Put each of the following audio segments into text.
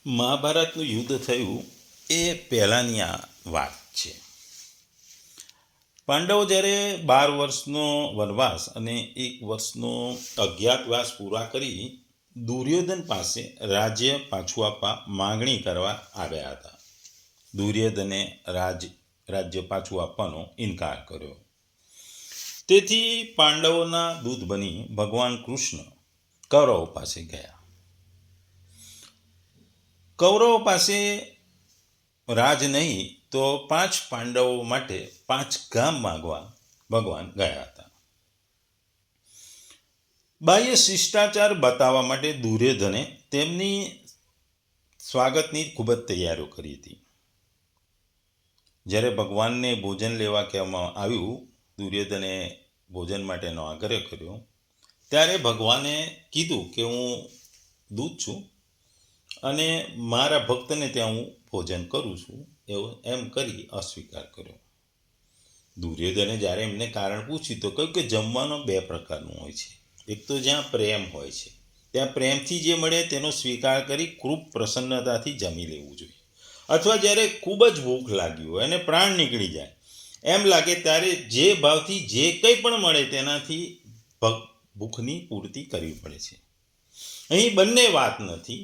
મહાભારતનું યુદ્ધ થયું એ પહેલાંની આ વાત છે. પાંડવો જ્યારે 12 વર્ષનો વનવાસ અને 1 વર્ષનો અજ્ઞાતવાસ પૂરા કરી દુર્યોધન પાસે રાજ્ય પાછું આપવા માંગણી કરવા આવ્યા હતા. દુર્યોધને રાજ્ય પાછું આપવાનો ઇનકાર કર્યો. તેથી પાંડવોના દૂત બની ભગવાન કૃષ્ણ કૌરવો પાસે ગયા. કૌરવો પાસે રાજ નહીં તો 5 પાંડવો માટે 5 ગામ માંગવા ભગવાન ગયા હતા. બાહ્ય શિષ્ટાચાર બતાવવા માટે દુર્યોધને તેમની સ્વાગતની ખૂબ જ તૈયારીઓ કરી હતી. જ્યારે ભગવાનને ભોજન લેવા કહેવામાં આવ્યું, દુર્યોધને ભોજન માટેનો આગ્રહ કર્યો, ત્યારે ભગવાને કીધું કે હું દૂત છું અને મારા ભક્તને ત્યાં હું ભોજન કરું છું, એમ કરી અસ્વીકાર કર્યો. દુર્યોધને જ્યારે એમને કારણ પૂછ્યું તો કહ્યું કે જમવાનો 2 પ્રકારનું હોય છે. એક તો જ્યાં પ્રેમ હોય છે, ત્યાં પ્રેમથી જે મળે તેનો સ્વીકાર કરી ખૂબ પ્રસન્નતાથી જમી લેવું જોઈએ. અથવા જ્યારે ખૂબ જ ભૂખ લાગી હોય અને પ્રાણ નીકળી જાય એમ લાગે ત્યારે જે ભાવથી જે કંઈ પણ મળે તેનાથી ભૂખની પૂર્તિ કરવી પડે છે. અહીં બંને વાત નથી.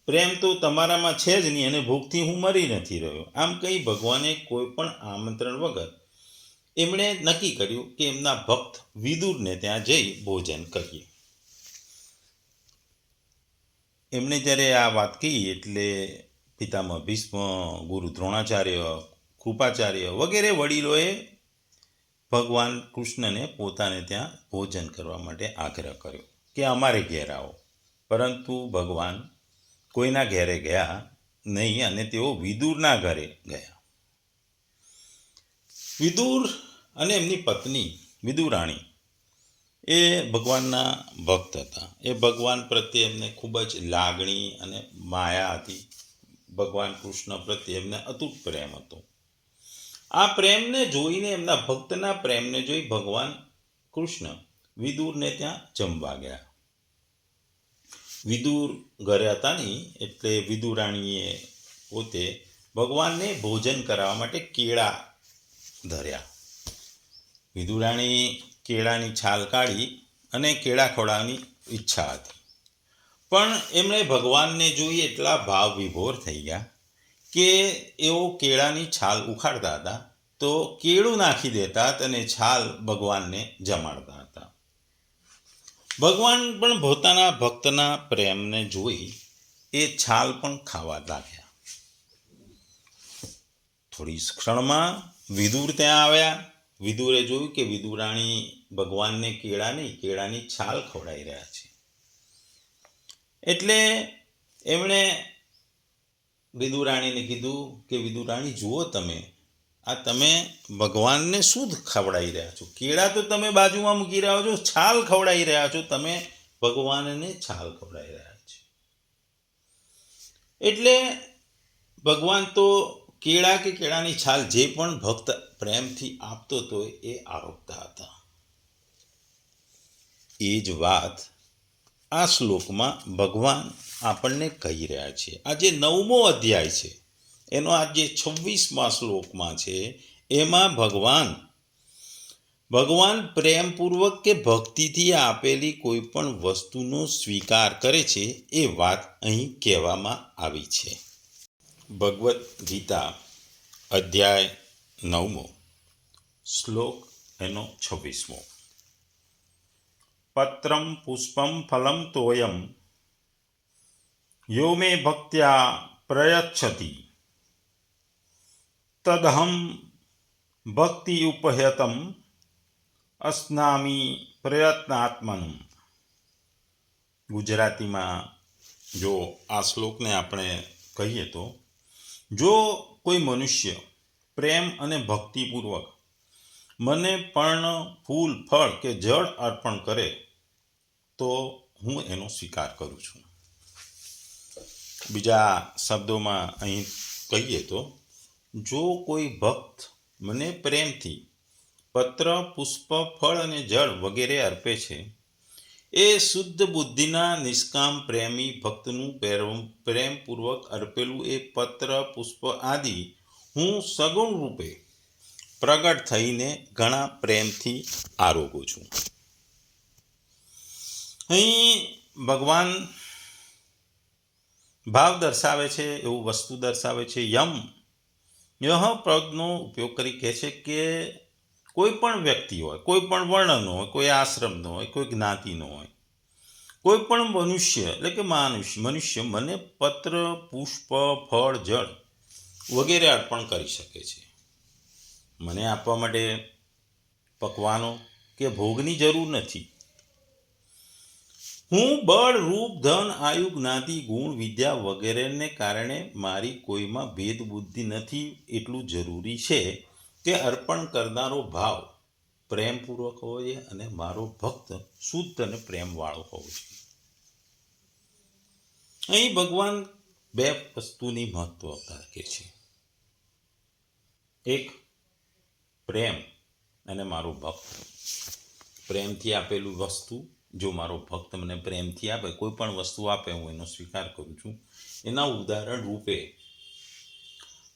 પ્રેમ તો તમારામાં છે જ નહીં અને ભૂખથી હું મરી નથી રહ્યો, આમ કહી ભગવાને કોઈ પણ આમંત્રણ વગર એમણે નક્કી કર્યું કે એમના ભક્ત વિદુરને ત્યાં જઈ ભોજન કરીએ. એમણે જ્યારે આ વાત કહી એટલે પિતામહ ભીષ્મ, ગુરુ દ્રોણાચાર્ય, કૃપાચાર્ય વગેરે વડીલોએ ભગવાન કૃષ્ણને પોતાને ત્યાં ભોજન કરવા માટે આગ્રહ કર્યો કે અમારે ઘેર આવો. પરંતુ ભગવાન કોઈના ઘેરે ગયા નહીં અને તેઓ વિદુરના ઘરે ગયા. વિદુર અને એમની પત્ની વિદુરાણી એ ભગવાનના ભક્ત હતા. એ ભગવાન પ્રત્યે એમને ખૂબ જ લાગણી અને માયા હતી. ભગવાન કૃષ્ણ પ્રત્યે એમને અતૂટ પ્રેમ હતો. આ પ્રેમને જોઈને, એમના ભક્તના પ્રેમને જોઈ ભગવાન કૃષ્ણ વિદુરને ત્યાં જમવા ગયા. વિદુર ઘરે હતા નહીં એટલે વિદુરાણીએ પોતે ભગવાનને ભોજન કરાવવા માટે કેળા ધર્યા. વિદુરાણી કેળાની છાલ કાઢી અને કેળા ખવડાવવાની ઈચ્છા હતી, પણ એમણે ભગવાનને જોઈ એટલા ભાવ વિભોર થઈ ગયા કે એઓ કેળાની છાલ ઉખાડતા હતા તો કેળું નાખી દેતા હતા અને છાલ ભગવાનને જમાડતા હતા. ભગવાન પણ પોતાના ભક્તના પ્રેમને જોઈ એ છાલ પણ ખાવા લાગ્યા. થોડી ક્ષણમાં વિદુર ત્યાં આવ્યા. વિદુરે જોયું કે વિદુરાણી ભગવાનને કેળા નહીં, કેળાની છાલ ખવડાવી રહ્યા છે. એટલે એમણે વિદુરાણીને કીધું કે વિદુરાણી જુઓ, તમે ભગવાનને શું ખવડાવી રહ્યા છો? કેળા તો તમે બાજુમાં મૂકી રહ્યા છો, છાલ ખવડાવી રહ્યા છો. તમે ભગવાનને છાલ ખવડાવી રહ્યા છો. એટલે ભગવાન તો કેળા કે કેળાની છાલ જે પણ ભક્ત પ્રેમથી આપતો હતો એ આરોગતા હતા. એ જ વાત આ શ્લોકમાં ભગવાન આપણને કહી રહ્યા છે. આ જે 9મો અધ્યાય છે એનો આ જે 26મા શ્લોકમાં છે, એમાં ભગવાન પ્રેમપૂર્વક કે ભક્તિથી આપેલી કોઈ પણ વસ્તુનો સ્વીકાર કરે છે એ વાત અહીં કહેવામાં આવી છે. ભગવદ્ ગીતા અધ્યાય 9મો, શ્લોક એનો 26મો. પત્રમ પુષ્પમ ફલમ તોયમ યો મે ભક્ત્યા પ્રયચ્છતિ તદહમ ભક્તિ ઉપહ્યતમ અસ્નામી પ્રયત્નાત્મનમ. ગુજરાતીમાં જો આ શ્લોકને આપણે કહીએ તો, જો કોઈ મનુષ્ય પ્રેમ અને ભક્તિપૂર્વક મને પણ ફૂલ, ફળ કે જળ અર્પણ કરે તો હું એનો સ્વીકાર કરું છું. બીજા શબ્દોમાં અહીં કહીએ તો, જો કોઈ ભક્ત મને પ્રેમથી પત્ર, પુષ્પ, ફળ અને જળ વગેરે અર્પે છે એ શુદ્ધ બુદ્ધિના નિષ્કામ પ્રેમી ભક્તનું પ્રેમપૂર્વક અર્પેલું એ પત્ર પુષ્પ આદિ હું સગુણ રૂપે પ્રગટ થઈને ઘણા પ્રેમથી આરોગું છું. અહીં ભગવાન ભાવ દર્શાવે છે, એવું વસ્તુ દર્શાવે છે. યહ પદનો ઉપયોગ કરી કહે છે કે કોઈ પણ વ્યક્તિ હોય, કોઈ પણ વર્ણનો હોય, કોઈ આશ્રમનો હોય, કોઈ જ્ઞાતિનો હોય, કોઈ પણ મનુષ્ય એટલે કે મનુષ્ય મને પત્ર, પુષ્પ, ફળ, જળ વગેરે અર્પણ કરી શકે છે. મને આપવા માટે પકવાનો કે ભોગની જરૂર નથી. હું બળ, રૂપ, ધન, આયુ, જ્ઞાતિ, ગુણ, વિદ્યા વગેરેને કારણે મારી કોઈમાં ભેદ બુદ્ધિ નથી એટલું જરૂરી છે કે અર્પણ કરનારો ભાવ પ્રેમપૂર્વક હોવો જોઈએ અને મારો ભક્ત શુદ્ધ અને પ્રેમવાળો હોવો જોઈએ. અહીં ભગવાન બે વસ્તુની મહત્વતા રાખે છે. એક પ્રેમ અને મારો ભક્ત. પ્રેમથી આપેલું વસ્તુ, જો મારો ભક્ત મને પ્રેમથી આપે, કોઈ પણ વસ્તુ આપે, હું એનો સ્વીકાર કરું છું. એના ઉદાહરણ રૂપે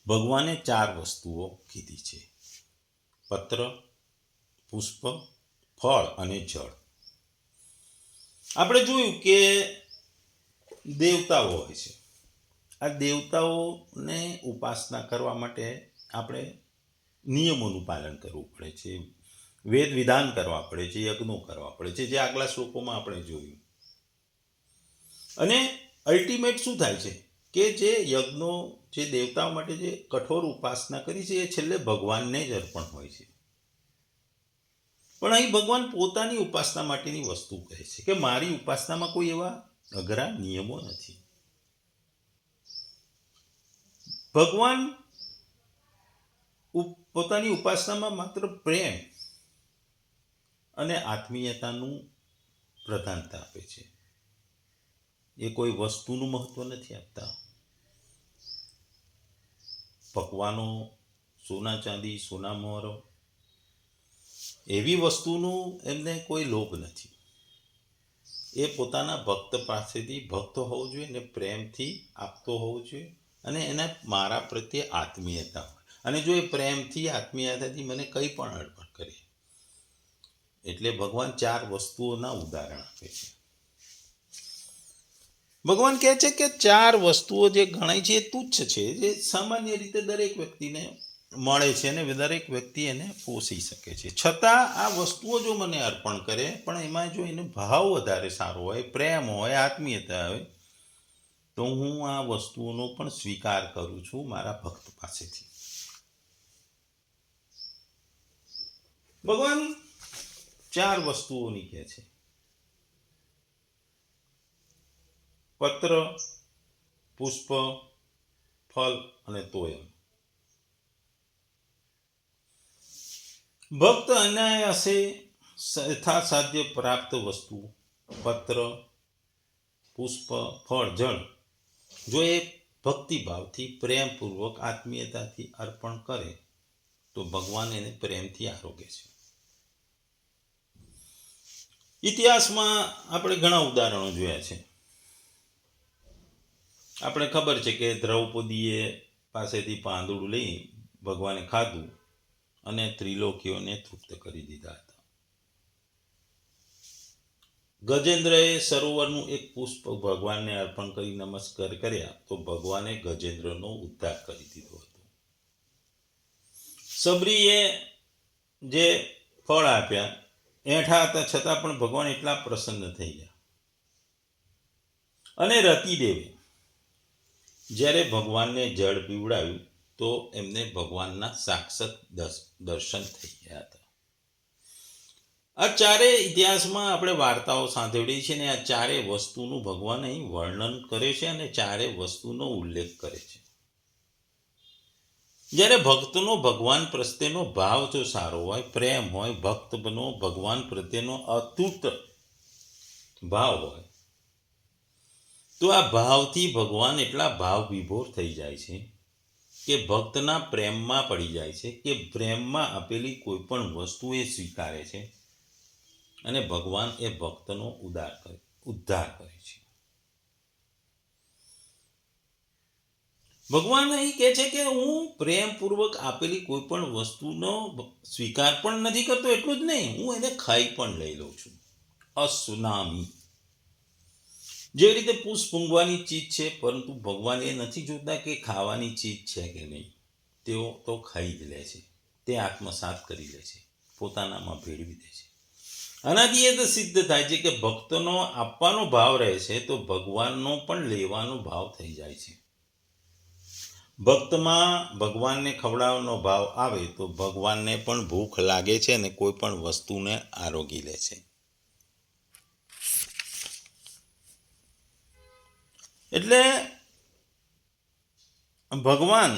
ભગવાને 4 વસ્તુઓ કીધી છે: પત્ર, પુષ્પ, ફળ અને જળ. આપણે જોયું કે દેવતાઓ હોય છે. આ દેવતાઓને ઉપાસના કરવા માટે આપણે નિયમોનું પાલન કરવું પડે છે, વેદ વિધાન કરવા પડે છે, યજ્ઞો કરવા પડે છે, જે આગલા શ્લોકોમાં આપણે જોયું. અને અલ્ટિમેટ શું થાય છે કે જે યજ્ઞો, જે દેવતાઓ માટે જે કઠોર ઉપાસના કરી છે, એ છેલ્લે ભગવાનને જ અર્પણ હોય છે. પણ અહીં ભગવાન પોતાની ઉપાસના માટેની વસ્તુ કહે છે કે મારી ઉપાસનામાં કોઈ એવા અઘરા નિયમો નથી. ભગવાન પોતાની ઉપાસનામાં માત્ર પ્રેમ અને આત્મીયતાનું પ્રધાનતા આપે છે. એ કોઈ વસ્તુનું મહત્વ નથી આપતા. પકવાનો, સોના ચાંદી, સોના મોહર, એવી વસ્તુનું એમને કોઈ લોભ નથી. એ પોતાના ભક્ત પાસેથી ભક્ત હોવો જોઈએ અને પ્રેમથી આપતો હોવો જોઈએ, અને એને મારા પ્રત્યે આત્મીયતા હોય. અને જો એ પ્રેમથી, આત્મીયતાથી મને કંઈ પણ અર્પણ કરે, એટલે ભગવાન 4 વસ્તુઓના ઉદાહરણ આપે છે. ભગવાન કહે છે કે 4 વસ્તુઓ જે ગણાય છે એ તુચ્છ છે, જે સામાન્ય રીતે દરેક વ્યક્તિને મળે છે અને દરેક વ્યક્તિ એને પોષી શકે છે. છતાં આ વસ્તુઓ જો મને અર્પણ કરે, પણ એમાં જો એનો ભાવ વધારે સારો હોય, પ્રેમ હોય, આત્મીયતા હોય, તો હું આ વસ્તુઓનો પણ સ્વીકાર કરું છું મારા ભક્ત પાસેથી. ભગવાન 4 વસ્તુઓની કહે છે: પત્ર, પુષ્પ, ફલ અને તોયમ. ભક્ત અનાયાસે યથાસાધ્ય પ્રાપ્ત વસ્તુ પત્ર, પુષ્પ, ફળ, જળ જો એ ભક્તિભાવથી, પ્રેમપૂર્વક, આત્મીયતાથી અર્પણ કરે તો ભગવાન એને પ્રેમથી આરોગે છે. ઇતિહાસમાં આપણે ઘણા ઉદાહરણો જોયા છે. આપણે ખબર છે કે દ્રૌપદીએ પાસેથી પાંદડું લઈ ભગવાને ખાધું અને ત્રિલોકીઓને તૃપ્ત કરી દીધા હતા. ગજેન્દ્રએ સરોવરનું એક પુષ્પ ભગવાનને અર્પણ કરી નમસ્કાર કર્યા તો ભગવાને ગજેન્દ્રનો ઉદ્ધાર કરી દીધો હતો. સબરીએ જે ફળ આપ્યા, એઠા હતા છતાં પણ ભગવાન એટલા પ્રસન્ન થઈ ગયા. અને રતિદેવે જ્યારે ભગવાનને જળ પીવડાવ્યું તો એમને ભગવાનના સાક્ષાત દર્શન થઈ ગયા હતા. આ 4 ઇતિહાસમાં આપણે વાર્તાઓ સાંભળી છે ને આ 4 વસ્તુનું ભગવાન અહીં વર્ણન કરે છે અને 4 વસ્તુનો ઉલ્લેખ કરે છે. જ્યારે ભક્તનો ભગવાન પ્રત્યેનો ભાવ જો સારો હોય, પ્રેમ હોય, ભક્તનો ભગવાન પ્રત્યેનો અતૂટ ભાવ હોય, તો આ ભાવથી ભગવાન એટલા ભાવ વિભોર થઈ જાય છે કે ભક્તના પ્રેમમાં પડી જાય છે, કે પ્રેમમાં આપેલી કોઈ પણ વસ્તુ એ સ્વીકારે છે અને ભગવાન એ ભક્તનો ઉદ્ધાર કરે છે. ભગવાન અહીં કહે છે કે હું પ્રેમપૂર્વક આપેલી કોઈ પણ વસ્તુનો સ્વીકાર પણ નથી કરતો, એટલું જ નહીં, હું એને ખાઈ પણ લઈ લઉં છું. અસુનામી. જેવી રીતે પુષ્પ ઊંઘવાની ચીજ છે, પરંતુ ભગવાન એ નથી જોતા કે ખાવાની ચીજ છે કે નહીં. તેઓ તો ખાઈ જ લે છે, તે આત્મસાત કરી લે છે, પોતાનામાં ભેળવી દે છે. આનાથી એ તો સિદ્ધ થાય છે કે ભક્તનો આપવાનો ભાવ રહે છે તો ભગવાનનો પણ લેવાનો ભાવ થઈ જાય છે. ભક્તમાં ભગવાનને ખવડાવવાનો ભાવ આવે તો ભગવાનને પણ ભૂખ લાગે છે અને કોઈ પણ વસ્તુને આરોગી લે છે. એટલે ભગવાન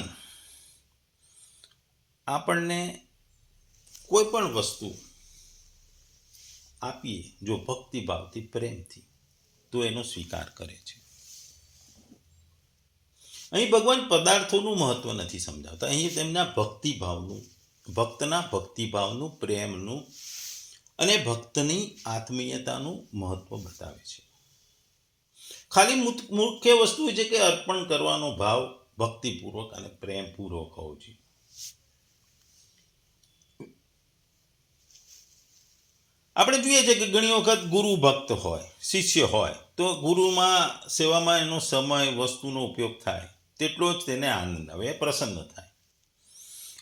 આપણને કોઈ પણ વસ્તુ આપીએ જો ભક્તિભાવથી, પ્રેમથી, તો એનો સ્વીકાર કરે છે. અહીં ભગવાન પદાર્થોનું મહત્વ નથી સમજાવતા, અહીં તેમના ભક્તના ભક્તિભાવનું, પ્રેમનું અને ભક્તની આત્મીયતાનું મહત્વ બતાવે છે. ખાલી મુખ્ય વસ્તુ છે કે અર્પણ કરવાનો ભાવ ભક્તિપૂર્વક અને પ્રેમપૂર્વક હોવો જોઈએ. આપણે જોઈએ છે કે ઘણી વખત ગુરુ ભક્ત હોય, શિષ્ય હોય, તો ગુરુમાં સેવામાં એનો સમય, વસ્તુનો ઉપયોગ થાય તેટલો જ તેને આનંદ આવે, પ્રસન્ન થાય.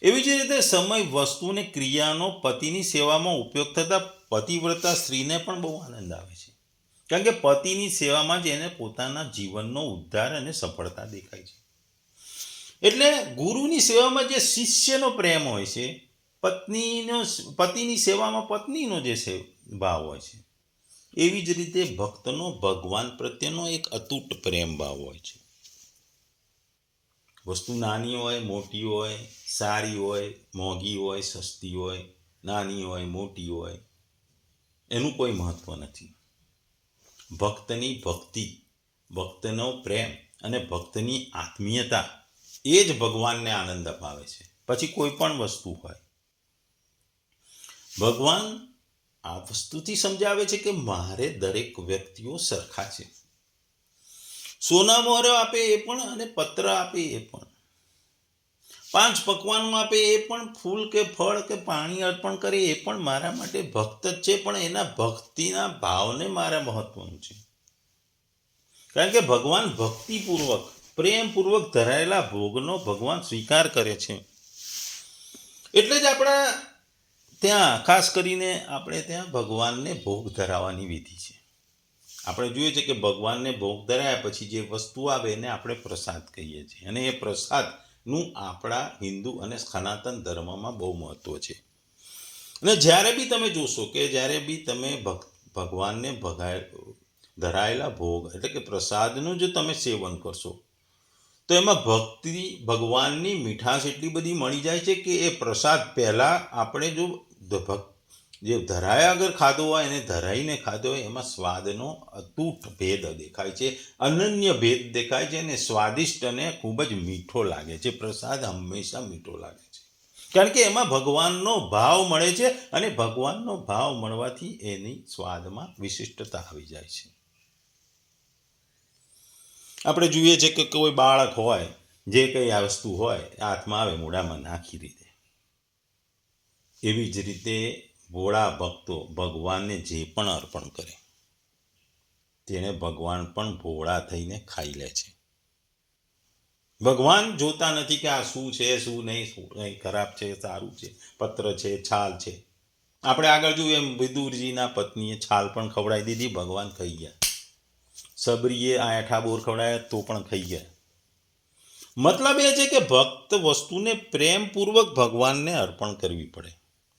એવી જ રીતે સમય, વસ્તુ અને ક્રિયાનો પતિની સેવામાં ઉપયોગ થતા પતિવ્રતા સ્ત્રીને પણ બહુ આનંદ આવે છે, કારણ કે પતિની સેવામાં જ એને પોતાના જીવનનો ઉદ્ધાર અને સફળતા દેખાય છે. એટલે ગુરુની સેવામાં જે શિષ્યનો પ્રેમ હોય છે, પતિની સેવામાં પત્નીનો જે ભાવ હોય છે, એવી જ રીતે ભક્તનો ભગવાન પ્રત્યેનો એક અતૂટ પ્રેમ ભાવ હોય છે. વસ્તુ નાની હોય, મોટી હોય, સારી હોય, મોંઘી હોય, સસ્તી હોય, નાની હોય, મોટી હોય, એનું કોઈ મહત્વ નથી. ભક્તની ભક્તિ, ભક્તનો પ્રેમ અને ભક્તની આત્મીયતા એ જ ભગવાનને આનંદ અપાવે છે, પછી કોઈ પણ વસ્તુ હોય. ભગવાન આ વસ્તુથી સમજાવે છે કે મારે દરેક વ્યક્તિઓ સરખા છે. સોના મોહર આપે એ પણ અને પત્ર આપે એ પણ, 5 પકવાનો આપે એ પણ, ફૂલ કે ફળ કે પાણી અર્પણ કરે એ પણ મારા માટે ભક્ત જ છે, પણ એના ભક્તિના ભાવને મારા મહત્વનું છે. કારણ કે ભગવાન ભક્તિપૂર્વક, પ્રેમપૂર્વક ધરાયેલા ભોગનો ભગવાન સ્વીકાર કરે છે. એટલે જ આપણા ત્યાં ખાસ કરીને આપણે ત્યાં ભગવાનને ભોગ ધરાવવાની વિધિ છે. આપણે જોઈએ છે કે ભગવાનને ભોગ ધરાયા પછી જે વસ્તુ આવે એને આપણે પ્રસાદ કહીએ છીએ, અને એ પ્રસાદનું આપણા હિન્દુ અને સનાતન ધર્મમાં બહુ મહત્વ છે. અને જ્યારે બી તમે જોશો કે જ્યારે બી તમે ભગવાનને ધરાયેલા ભોગ એટલે કે પ્રસાદનું જો તમે સેવન કરશો તો એમાં ભગવાનની મીઠાશ એટલી બધી મળી જાય છે કે એ પ્રસાદ પહેલાં આપણે જે ધરાયા આગળ ખાધો હોય એને ધરાઈને ખાધો હોય એમાં સ્વાદનો અતૂટ ભેદ દેખાય છે, અનન્ય ભેદ દેખાય છે, અને સ્વાદિષ્ટ અને ખૂબ જ મીઠો લાગે છે. પ્રસાદ હંમેશા મીઠો લાગે છે, કારણ કે એમાં ભગવાનનો ભાવ મળે છે, અને ભગવાનનો ભાવ મળવાથી એની સ્વાદમાં વિશિષ્ટતા આવી જાય છે. આપણે જોઈએ છે કે કોઈ બાળક હોય, જે કંઈ આ વસ્તુ હોય હાથમાં આવે મોઢામાં નાખી દે. એવી જ રીતે ભોળા ભક્તો ભગવાનને જે પણ અર્પણ કરે તેને ભગવાન પણ ભોળા થઈને ખાઈ લે છે. ભગવાન જોતા નથી કે આ શું છે, શું નહીં, ખરાબ છે, સારું છે, પત્ર છે, છાલ છે. આપણે આગળ જોયું એમ વિદુરજીના પત્નીએ છાલ પણ ખવડાવી દીધી, ભગવાન ખાઈ ગયા. સબરીએ આઠા બોર ખવડાયા તો પણ ખાઈ ગયા. મતલબ એ છે કે ભક્ત વસ્તુને પ્રેમપૂર્વક ભગવાનને અર્પણ કરવી પડે,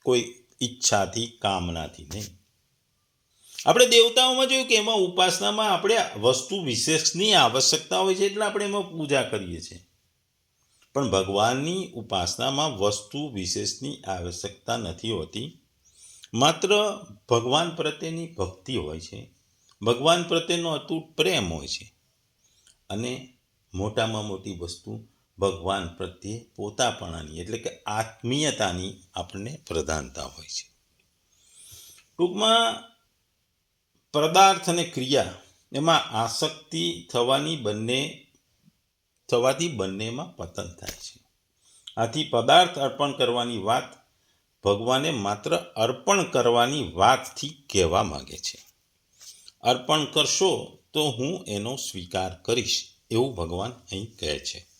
કોઈ ઈચ્છાથી, કામનાથી નહીં. આપણે દેવતાઓમાં જોયું કે એમાં ઉપાસનામાં આપણે વસ્તુ વિશેષની આવશ્યકતા હોય છે એટલે આપણે એમાં પૂજા કરીએ છીએ, પણ ભગવાનની ઉપાસનામાં વસ્તુ વિશેષની આવશ્યકતા નથી હોતી. માત્ર ભગવાન પ્રત્યેની ભક્તિ હોય છે, ભગવાન પ્રત્યેનો અતૂટ પ્રેમ હોય છે, અને મોટામાં મોટી વસ્તુ ભગવાન પ્રત્યે પોતાપણાની એટલે કે આત્મીયતાની આપણને પ્રધાનતા હોય છે. ટૂંકમાં પદાર્થ અને ક્રિયા એમાં આસક્તિ થવાથી બંનેમાં પતન થાય છે. આથી પદાર્થ અર્પણ કરવાની વાત ભગવાને માત્ર અર્પણ કરવાની વાતથી કહેવા માંગે છે. અર્પણ કરશો તો હું એનો સ્વીકાર કરીશ એવું ભગવાન અહીં કહે છે.